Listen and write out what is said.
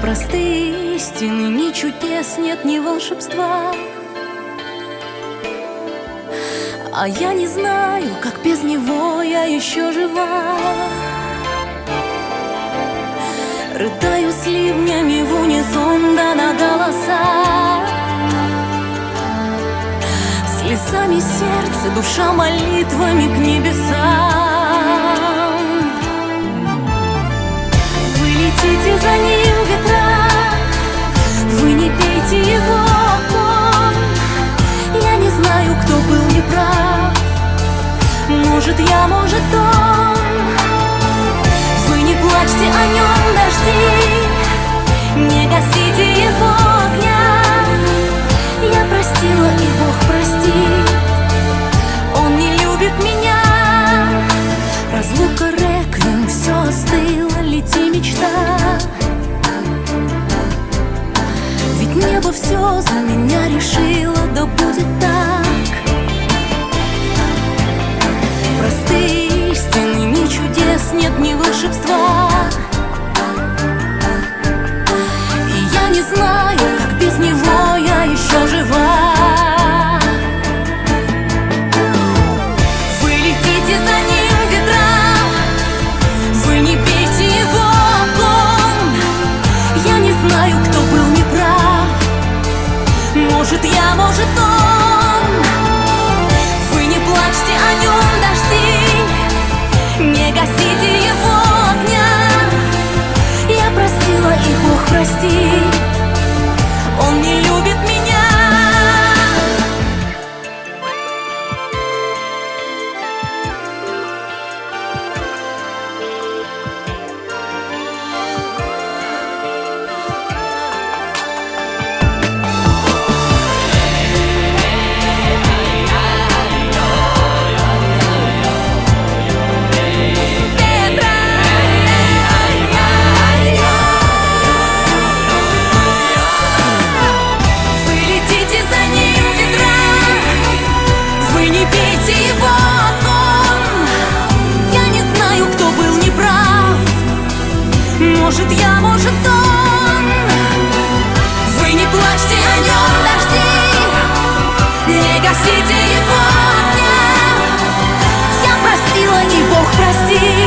Простые истины, ни чудес нет, ни волшебства. А я не знаю, как без него я еще жива. Рыдаю с ливнями в унисон, да на голоса. Слезами сердце, душа молитвами к небесам. Вы летите за ним, ветра, вы не пейте его огонь. Я не знаю, кто был неправ, может я, может он. Вы не плачьте о нем, дожди, не гасите его огня. Я простила, и Бог простит, он не любит меня. Разлука, реквием, все остыло, лети, мечта. Ведь небо все за меня решило, да будет так. Простые истины, ни чудес нет, ни волшебства. И я не знаю, как без него я еще жива. Вы летите за ним, ветра, вы не пейте его огонь. Я не знаю, кто был неправ, может я, может он. Вы не плачьте о нем, дожди, не гасите его огня. Я простила, и Бог простит, он не любит меня. Может я, может он. Вы не плачьте о нем, дожди, не гасите его огня. Я простила, и Бог простит,